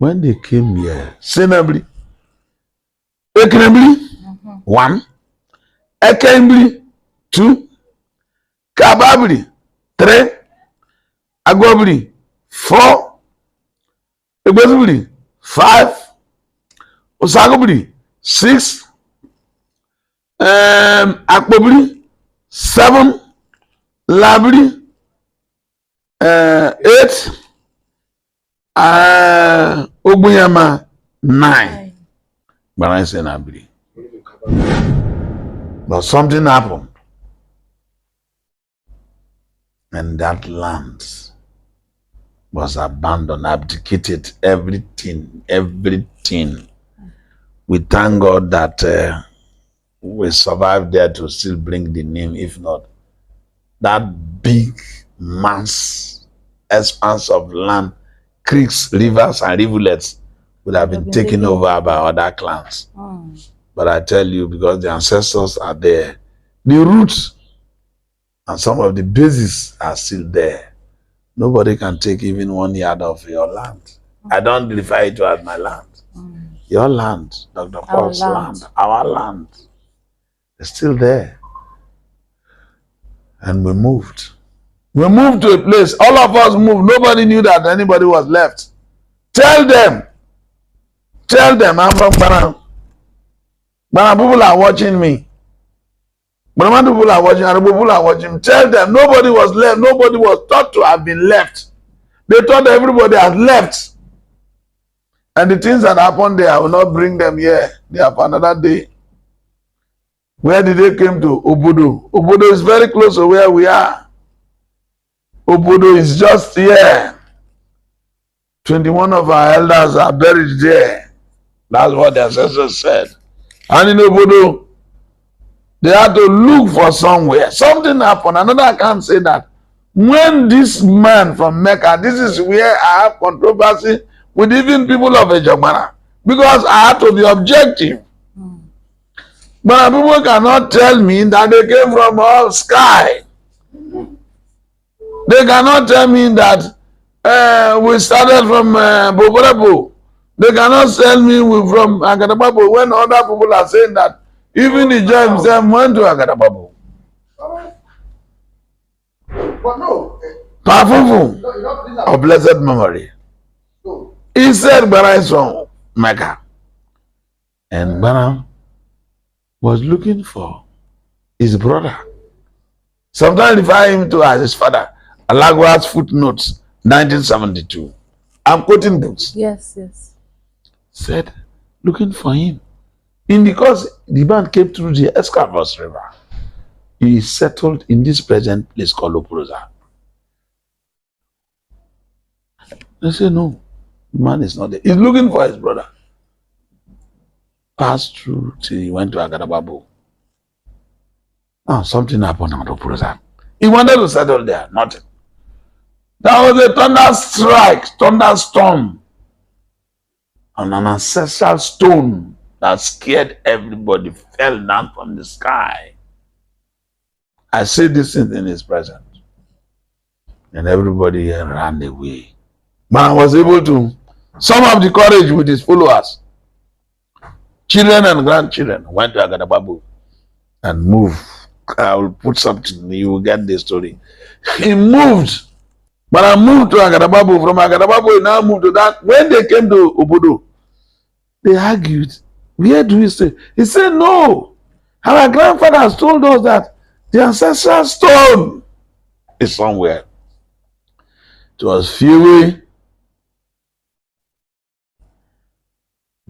When they came here, Senabli, Ekenabli, 1, Ekembli, 2, Kababli, 3, Agwabli, 4, Egbezubli, 5, Osagobli, 6, Akbobli, 7, Labli, 8, Ogbuyama, 9. But I say Nabli. But something happened. And that land was abandoned, abdicated, everything. We thank God that we survived there to still bring the name. If not, that big mass expanse of land, creeks, rivers, and rivulets would have been taken over by other clans. But I tell you, because the ancestors are there, the roots and some of the bases are still there. Nobody can take even 1 yard of your land. I don't refer it to as my land. Your land, Dr. Paul's land, our land, is still there. And we moved. We moved to a place. All of us moved. Nobody knew that anybody was left. Tell them, I'm from Ghana. Ghana people are watching me. Ghana people are watching, Arab people are watching. Tell them nobody was left. Nobody was thought to have been left. They thought everybody had left. And the things that happened there, I will not bring them here. They are for another day. Where did they come to? Obodo. Obodo is very close to where we are. Obodo is just here. 21 of our elders are buried there. That's what the ancestors said. And in Obodo, they had to look for somewhere. Something happened. Another can say that when this man from Mecca, this is where I have controversy with even people of Ijaw, because I had to be objective. But people cannot tell me that they came from all sky. They cannot tell me that we started from Boborapo. They cannot tell me we're from Agadababu when other people are saying that even the Ijaw himself went to Agadababu. But no. Powerful of blessed memory. He said Bana is from Mecca. And Bana was looking for his brother. Sometimes refer him to as his father. Alagwa's footnotes, 1972. I'm quoting books. Yes. Said, looking for him. Because the man came through the Escavos River, he settled in this present place called Oprosa. They say, no, the man is not there. He's looking for his brother. Passed through till he went to Agadababu. Now something happened at Oprosa. He wanted to settle there, nothing. There was a thunderstorm, and an ancestral stone that scared everybody fell down from the sky. I say this in his presence, and everybody ran away. But I was able to sum up the courage with his followers. Children and grandchildren went to Agadababu and moved. I will put something, you will get the story. He moved. But I moved to Agadababu. From Agadababu, he now moved to that. When they came to Obodo, they argued. Where do we stay? He said, no. Our grandfathers told us that the ancestral stone is somewhere. It was Fury,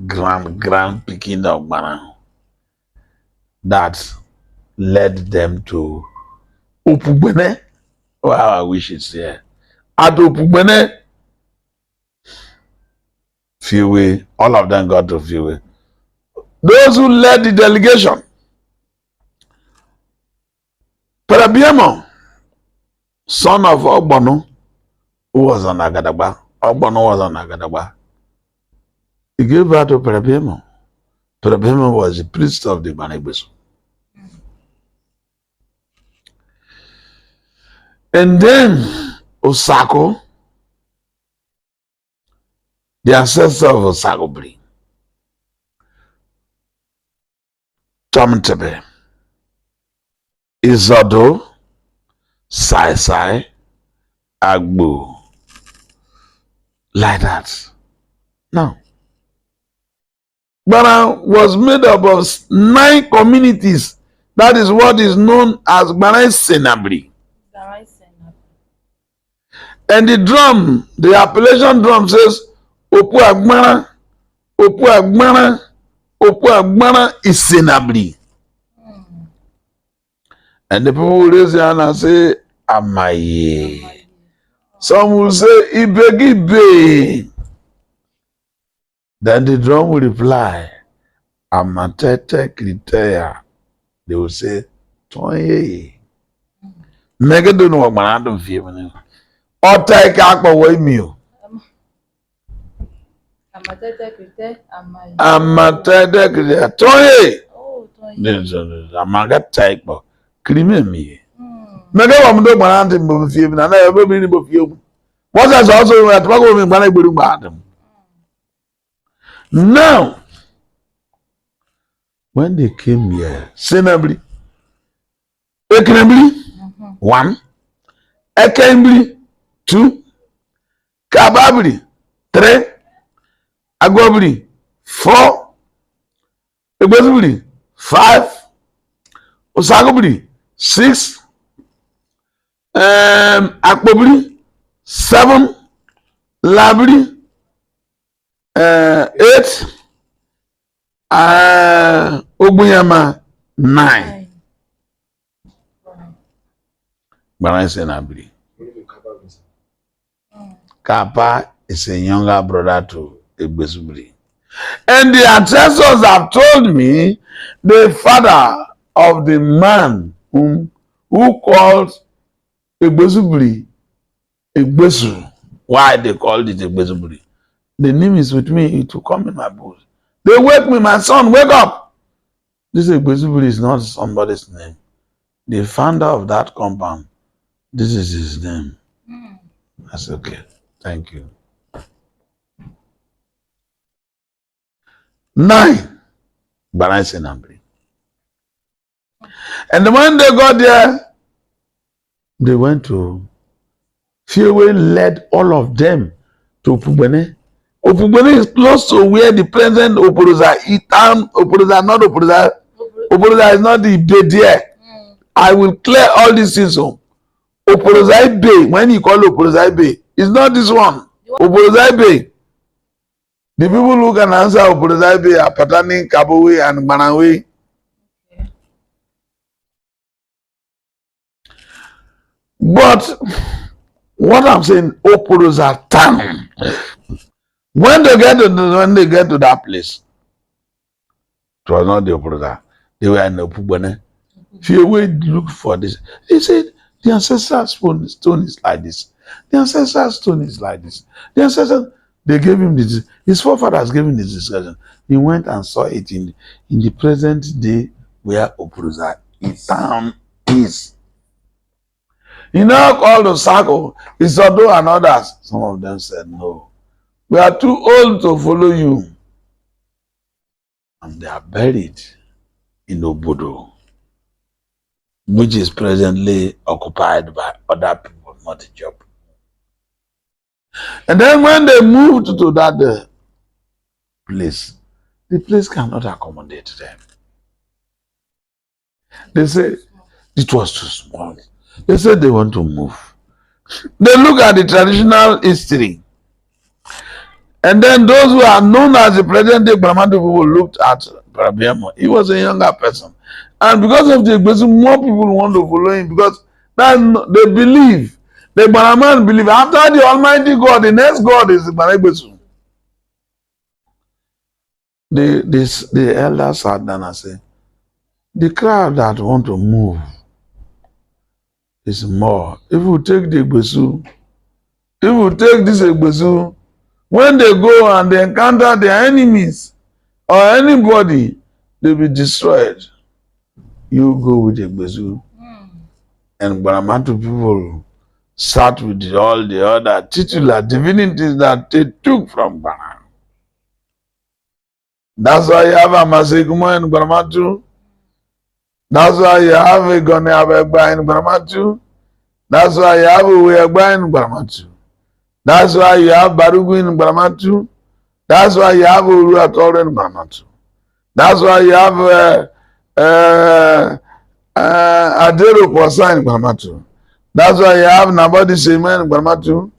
grand picking of Bana, that led them to Opubene. Wow, I wish it's here. At Opubene, Fury, all of them got to Fury. Those who led the delegation, Parabiemo, son of Ogbono, who was on Agadagba. Ogbono was on Agadagba. He gave birth to Parabiemo. Parabiemo was the priest of the Banegbesu. And then Osako, the ancestor of Osagobri, Tomtebe, Izodo, Sai, Agbo, like that. Now, Gbana was made up of 9 communities. That is what is known as Gbana Senabri. And the drum, the appellation drum says, Opu Agbana, Opu Agbana, Opu Agbana is Senabri. And the people will raise their hand and say, Amaye. Some will say, Ibegibe. Then the drum will reply, Amatete Kritea. They will say, Toye. Mega don't know what man don't feel. Or take out away meal. Amatete Kritea. Toye. Amaga take, but crime me. Mega woman don't want to feel, and I ever been able to feel. What has also at Pago when I bring them. Now, when they came here, Senabri, Ekenabri, 1, Ekembri, 2, Kababri, 3, Agobri, 4, Ebezubri, 5, Osagobri, 6, Akbobri, 7, Labri, 8, Ogbuyama, 9. Gbana Senabri. Kappa is a younger brother to Egbesubri. And the ancestors have told me the father of the man who called Egbesubri Egbesu. Why they called it Egbesubri? The name is with me, it will come in my book. They wake me, my son, wake up. This Egbesubri is not somebody's name. The founder of that compound, this is his name. That's okay. Thank you. 9. Gbana Senabri. And when they got there, they went to Firewe, led all of them to Opubene. Opubene is close to where the present Oporoza Itam, Oporoza, not Oporoza. Oporoza is not the bay there. I will clear all these things home. Oporoza Bay, when you call Oporoza Bay, it's not this one. Oporoza Bay. The people who can answer Oporoza Bay are Patani, Kabowe, and Manawe. But what I'm saying, Oporoza town. When they get to that place, it was not the Oporoza. They were in the Opubene. If you wait, look for this. They said the ancestral stone is like this. The ancestral stone is like this. The ancestral, they gave him this. His forefathers gave him this discussion. He went and saw it in the present day where Oporoza town is. He now called Osako, Isodo and others. Some of them said, no, we are too old to follow you. And they are buried in Obodo, which is presently occupied by other people, not the job. And then when they moved to that place, the place cannot accommodate them. They said it was too small. They said they want to move. They look at the traditional history. And then those who are known as the present day Brahmani people looked at Parabiamo. He was a younger person. And because of the Egbesu, more people want to follow him because they believe, the Brahman believe, after the Almighty God, the next God is the Egbesu. The elders sat down and said, the crowd that want to move is more. If we take the Egbesu, if we take this Egbesu, when they go and they encounter their enemies or anybody, they'll be destroyed. You go with Egbesu. And Baramatu people start with all the other titular divinities that they took from Bana. That's why you have a Masikumo in Gramatu. That's why you have a Gone Abegba in Gramatu. That's why you have a Weagba in Gramatu. That's why you have Barugu in Gramatu. That's why you have a Ruatore in Gramatu. That's why you have Adero Kwasa in Gramatu. That's why you have Nabodi Semen in Gramatu.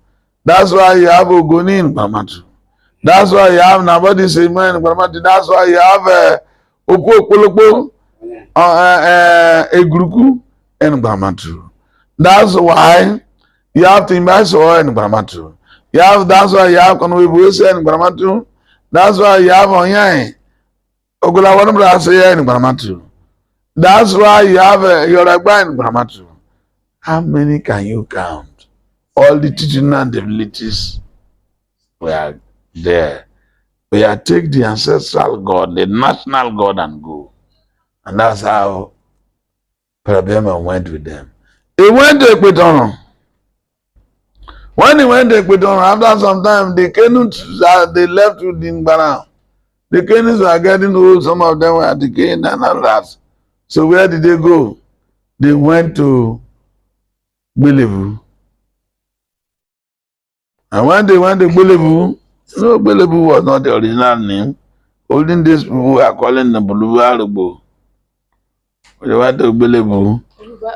That's why you have Ogoni in Gramatu. That's why you have Nabodi Semen in Gramatu. That's why you have Okokolopo Egruku in Gramatu. That's why you have Timbaso in Gramatu. That's why you have Konwebuse in Gramatu. That's why you have Onyai. Ogulawanabra in Gramatu. That's why you have Yoragba in Gramatu. How many can you count? All the teaching and abilities were there. We are take the ancestral God, the national God, and go. And that's how Parabema went with them. He went to Equatorial. When he went to Equatorial, after some time, the Kenuts, they left with Dingbara. The Kenuts were getting old, some of them were decaying and all that. So where did they go? They went to Belevu. And when they went to Belevu, no, Belevu was not the original name. Olden days people were calling the Buluwarubo. They went to Belevu.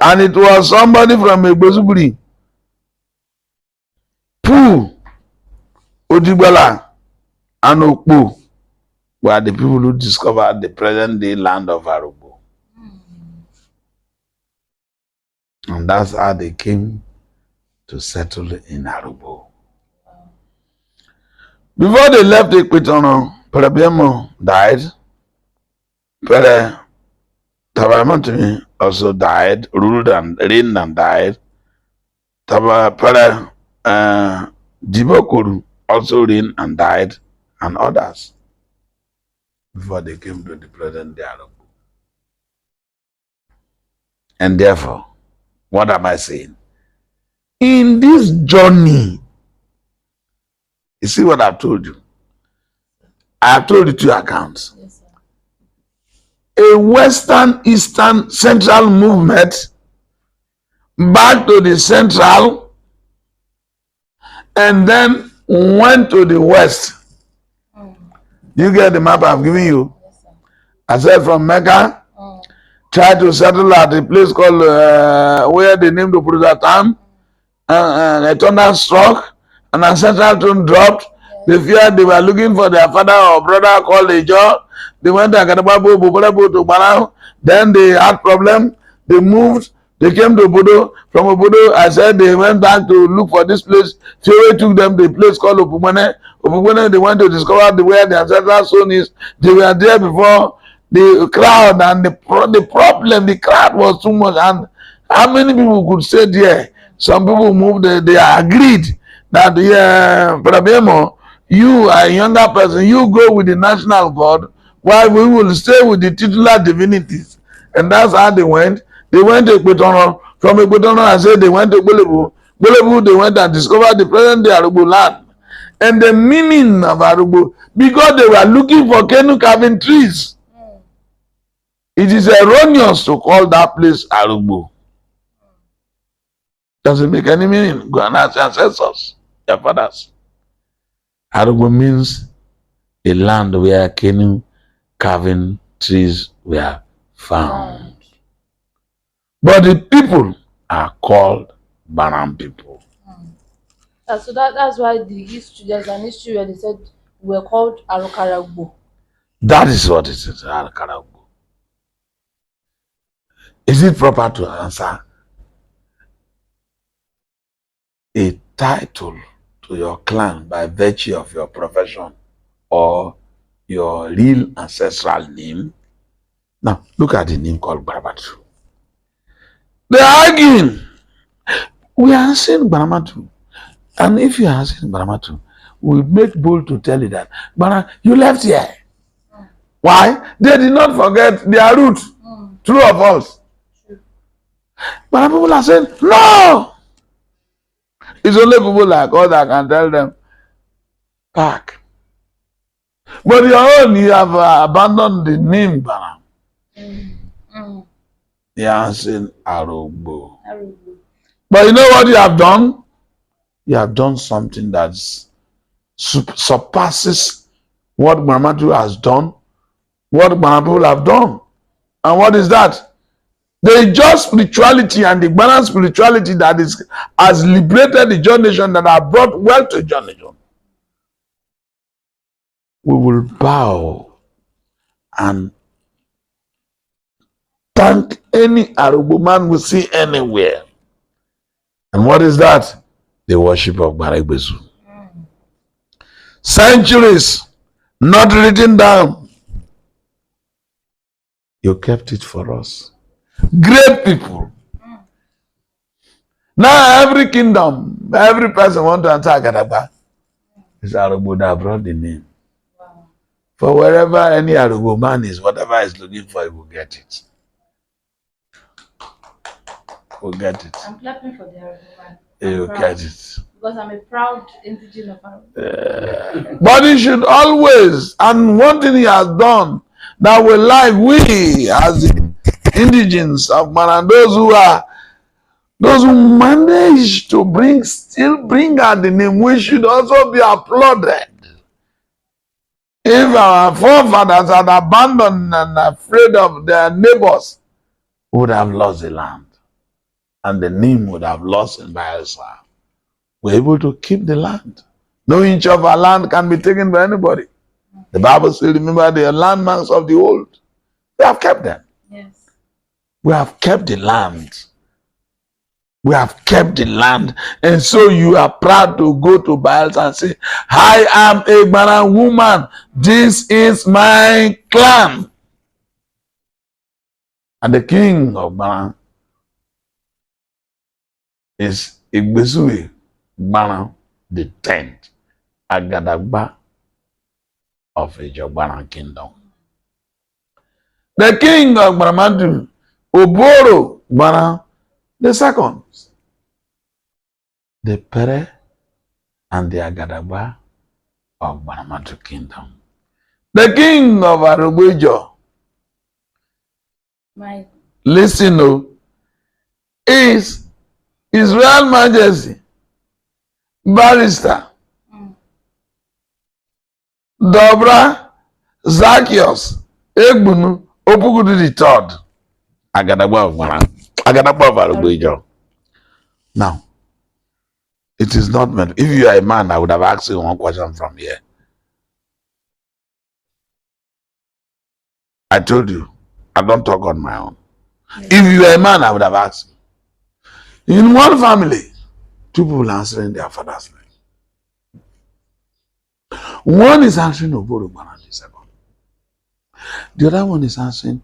And it was somebody from Egbosuburi. Pooh, Odigbala, and Okpo were the people who discovered the present day land of Arubo. And that's how they came to settle in Arubo. Before they left Equatorial, Parabiamo died. Pere Tabamatumi also died, ruled and reigned and died. Pere Dibokuru also reigned and died, and others before they came to the present day Arubo. And therefore, what am I saying? In this journey, you see what I've told you? I have told you two accounts. Yes, a Western, Eastern, Central movement back to the Central and then went to the West. You get the map I've given you? Yes, I said from Mecca, tried to settle at a place called where they named the Puruzatan, a thunder struck, and a central tune dropped. They feared they were looking for their father or brother called Ijaw. They went to Akadababu, Bubarabu to Barao. Then they had problem. They moved. They came to Obodo. From Obodo, I said they went back to look for this place. Theory took them to a place called Opumene. Opumene, they went to discover where the ancestral zone is. They were there before the crowd, and the problem, the crowd was too much. And how many people could stay there? Some people moved. They agreed that Parabemo, you are a younger person, you go with the national God, while we will stay with the titular divinities. And that's how they went. They went to Equatorial. From Equatorial, I said they went to Belevu. Belevu, they went and discovered the present day Arubo land. And the meaning of Arubo, because they were looking for canoe carving trees. It is erroneous to call that place Arubo. Doesn't make any meaning. Go and ask your ancestors, your fathers. Arubo means a land where canoe carving trees were found. But the people are called Baram people. So that's why there's an history where they said we're called Arukaragbo. That is what it is, Arukaragbo. Is it proper to answer a title to your clan by virtue of your profession or your real ancestral name? Now, look at the name called Baramatu. They are arguing. We are saying Baramatu. And if you are saying Baramatu, we make bold to tell you that, Bara, you left here. Why? They did not forget their root. True or false? True. But people are saying, no! It's only people like us that can tell them, back. But your own, you have abandoned the name, Bana. Yasin Arugbo. But you know what you have done? You have done something that surpasses what Mahamadu has done, what Mahamadu have done. And what is that? The Ijaw spirituality and the Gbana spirituality that has liberated the Ijaw nation, that have brought wealth to Ijaw nation. We will bow and thank any Arugbo man we see anywhere. And what is that? The worship of Baragbezu. Centuries not written down. You kept it for us. Great people. Now every kingdom, every person want to enter Agadagba. It's Arugbo that brought the name. Wow. For wherever any Arugbo man is, whatever he's looking for, he will get it. We'll get it. I'm clapping for the Arugbo man. You'll get it. Because I'm a proud indigenous Arugbo. But he should always, and one thing he has done, that will like we as the indigenes of man, and those who manage to still bring out the name, we should also be applauded. If our forefathers had abandoned and afraid of their neighbors, would have lost the land, and the name would have lost in Bielsa. We're able to keep the land. No inch of our land can be taken by anybody. The Bible says, remember the landmarks of the old. We have kept them. Yes. We have kept the land. We have kept the land. And so you are proud to go to Bielsa and say, I am a Gbana woman. This is my clan. And the king of Gbana is Igbesuwe Gbana the 10th, Agadagba of Ijaw Gbana kingdom. The king of Gbanamadu, Oboro Gbana the 2nd, the Pere and the Agadagba of Gbanamadu kingdom. The king of Arugbo Ijaw, listen, is His Royal Majesty Barrister Dobra Zacchaeus Egbunu Opugudu III, Agadagba of Gbana, Agadagba of Arugbo Ijaw. Now, it is not meant. If you are a man, I would have asked you one question from here. I told you, I don't talk on my own. Yes. If you are a man, I would have asked you. In one family, 2 people answering their father's name. One is answering Oboro Gbana the 2nd. The other one is answering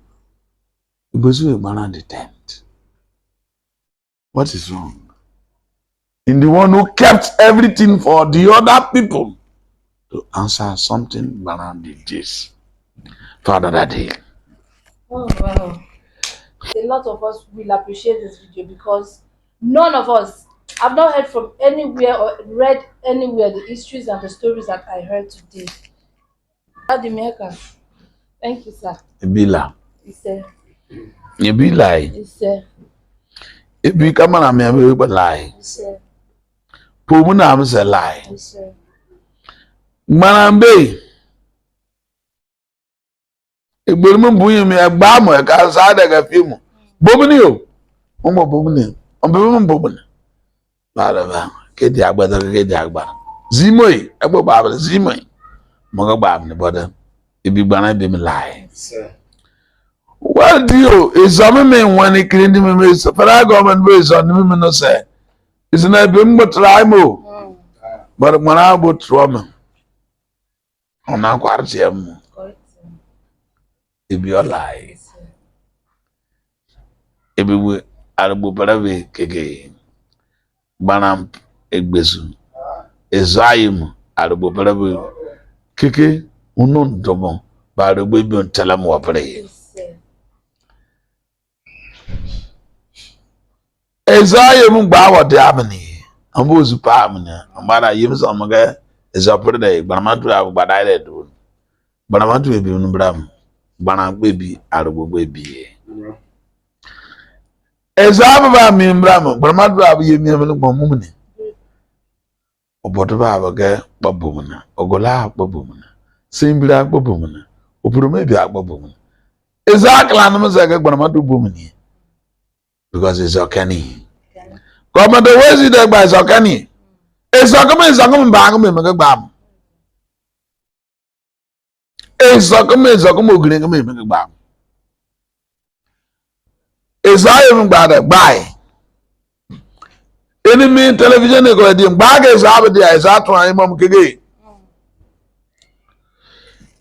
Igbesuwe Gbana the 10th. What is wrong? In the one who kept everything for the other people to answer something, Gbana did this. Father that day. Oh wow. A lot of us will appreciate this video because none of us, I've not heard from anywhere or read anywhere the histories and the stories that I heard today. Thank you, sir. Ebila. Ise. Ebila. Ise. Ebi kama na me be lie. Ise. Pomu na am say lie. Ise. Manambe. Egberu mu buyin me egba mo e ka sa daga fimu. Bomuni o. Omo bomuni. Ombe mu bomuni. Ba ke di agbada ke di agba. Zimoi, egbo ba zimoi. Mo ga ba me boda. Ebi Gbana be me lie. Well, deal is some men when he cleaned him. Federal government based on him, no say. It's not been but try more. But when I would trauma on our quartier, if you lie, if we were Arugbo Parawe Keke, Banam Egbesu, Ezayim, Arugbo Parawe Keke, unknown Domo, but the baby on Telamo play. Ezaya mu gba wa de amani ambo zu pa amani amara yim so amaga ezapure de Gbanamadu agbada ile do Banamatu baby unbram. Bana baby arubo baby. Ezaba mi mbram. Banamatu abi yemi amene bomumne. Obodo ba abaga babumna. Ogola babumna. Simbira babumna. Opurume bi agbabumna. Exactly anam zaga banamatu bumni. Because it's okani. Come the way is there by okani. It's okame bag me magabam. It's okame green me magabam. It's I even bad buy. Enemy television go di bag is have there is that one mom kege.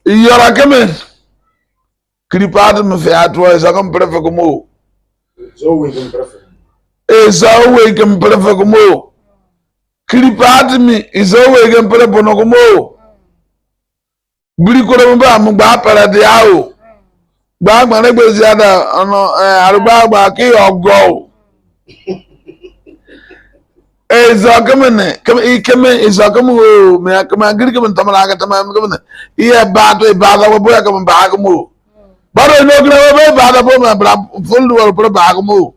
Yora kame kripad me fe atwa is okam prefer como. So we can prefer. Is always can prefer como. Kripad me is always can prefer como. Biri koro mba mu gba para de awo. Gba gba na gbe si ada ono arugba gba ki ogo. Ezakamene kame ezakamu me akama giri kame tamara ka tamam kame iya ba to ba ga bo ya kame ba ga mu. Baro no gra bo ba da bo ma bra full do pro ba ga mu.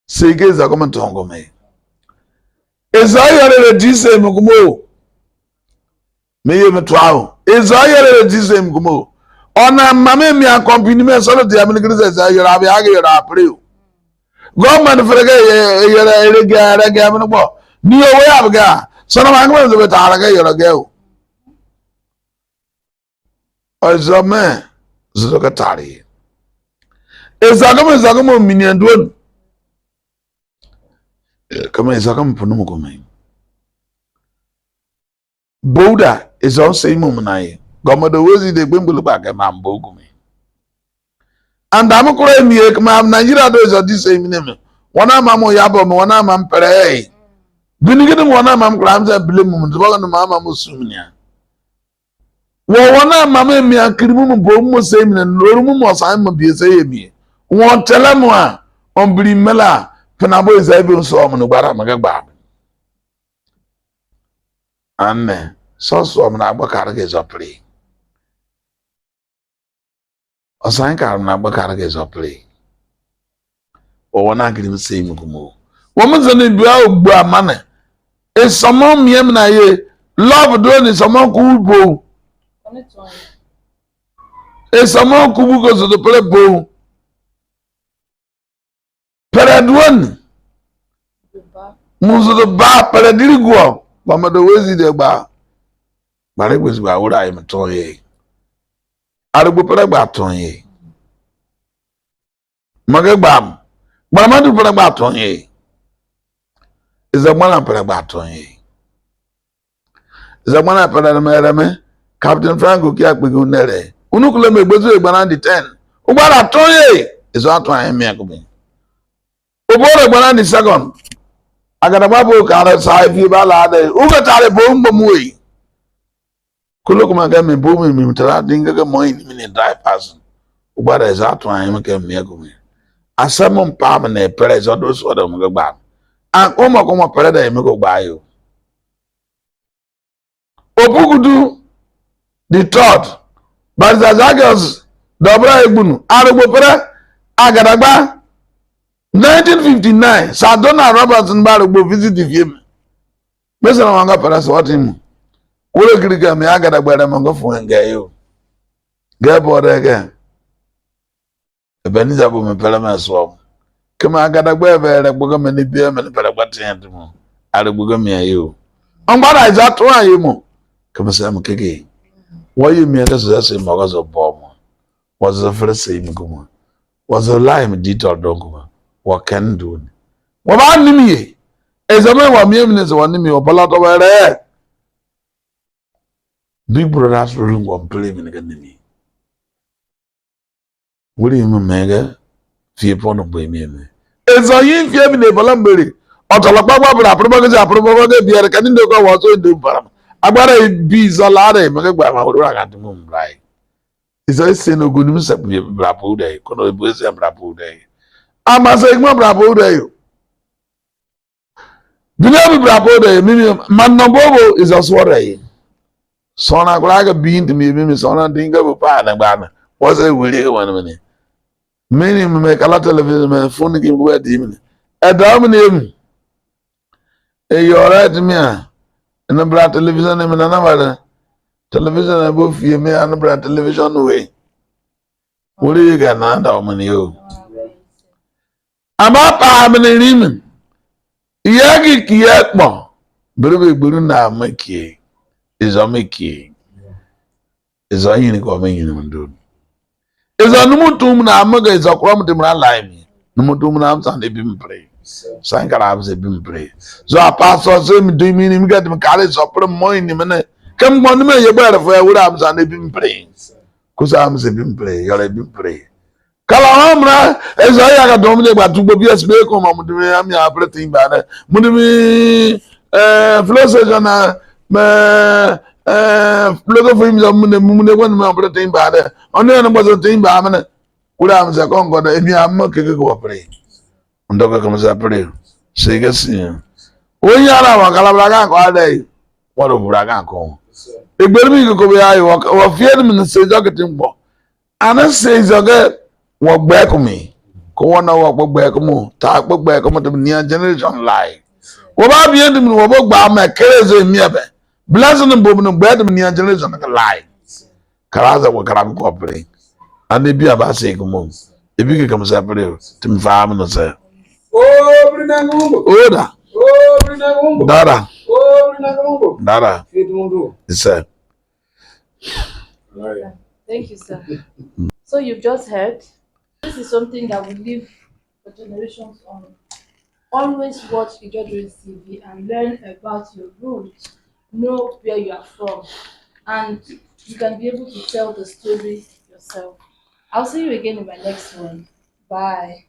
Sege ezakamu tongo me. Ezayare le dise mu gumo. Me ye me twao. Ezayare le dise mu gumo. Ona mame mi accompany me so de amini giri ezayare abi aga yara apre. Government frege yere regara gamno bo ni owe abga sono mangwe zo betara ga yoro geu azame zo ka tari ezagamo miniandon kama ezagamo punu ko mai boda is also imu nai gomodo wezi de gbembulu ba ga mambo ko mai and I'm going to make my Nigeria do is a disame name. One am yabo, one am pere. Binigin one am grams and blame the one mamma musumia. Well, one am mamma me a criminal boom same and room was I'm a BSA me. One tell them one on Brimela, Penabo is able so on the Baramagaba. And so I'm not what carriages are play. Osan ka na bakara ke play o wana grim say mu kumo wo mo zane bia ogbu amane e somo miem na ye love do ni somo ku bo e somo ku bu go so do play bo peradwon mu so do ba peradiri go ba ma do wezi de ba bare gwezi ba wura ai mton ye arugbo pere gba ton ye magagbam Mamadu pere gba ton ye izamana pere gba ton ye izamana pere mereme Captain Franco ki apegu nere unukule megbezu egbana di 10 ugbara ton ye izo aton ayen mi akobi obore gbana di second agadaba bo kare sai fi bala de uga tare bo mbomu we kulukuma ga me bo mi mutara dinga ga moyi ni ne drive pass ugbara izo aton ayen ke mi akobi asem pam na pere zo do so do mo gba an komo pere da mi go gba yo obugudu the third but Zagos dobra egbunu arugbo pere agadagba 1959 Sadona Robertson barugbo visit the film mesana wanga pere so tim wole kirika me agadagba da mo go fun nga yo ga boda ga ebeniza bo me pere ma so kama agadagba evere gbogo me ni bia me pere gbatin dum arugbo me ayo ongbara iza to ayo mo kama sa mo keke why me that say mo go so bomb was the first say me go was a lie me detail don go what can do what ba ni mi e zo me wa mi ne so wa ni mi obola to were big brothers room go play me ga ni mi wuri me mega fie pono boy mi me ezo yin fie mi ne bola mbere otologba gba bra aprobo ga biere kan ndo ko wo so ndo para agbara bi zolare me gba ma wura ga dum mbrai izo ise no gunu se bra po dai kono bo se bra po dai ama se igmo bra po dai bina bi bra po dai mi man no bobo izo swore Sona kulaga bean to me, Sona Dinga Pana Bana. Was a willy one minute. Many make a lot of television, man, phone game where demon. A dominum. You're right, me. And a brought television in another television above you, me, and a brought television away. What do you got now, Domino? I'm up, I'm an evening. Yagi Kiakmo. Bruby Bruna make ye. Is a make ye. Is a unique woman, dude. Is a numutum na amaga is a crumb to my life. Numutum na amsan de bim pray. Sankara was a bim pray. So a pastor say me do me him get me college or put a more in a minute. Come on, me, you better for what I'm saying, bim pray. Cause I'm a bim pray, you're a bim pray. Kalahamra, as I got dominated by 2 years, make on Mudumi, I'm your operating banner. Mudumi, Flosson, Plug of him, the moon, one operating banner. On the other was a thing by a minute. Would I was a concord, if you are mocking go pray. And Dr. comes up pray. Say, yes, when you are a Calabraga all day, what a Braga call. A baby go be I walk or fear them and say, Dr. Timbo. And I say, walk back on me. Go on walk back on me. Talk back on the near generation lie. What about the end of me? What about my crazy me? Blessing and booming and bed of near generation lie. Caraza will come cooperate. And they be about saying, come on. If you can come separate, Tim Farm and say, Oh, Brinango. Order, Oh, Brinango. Dada, Oh, Brinango. Dada, Feed Mundo. he said. Thank you, sir. So you've just heard. This is something that will live for generations on. Always watch Ijaw Doings TV and learn about your roots. Know where you are from, and you can be able to tell the story yourself. I'll see you again in my next one. Bye.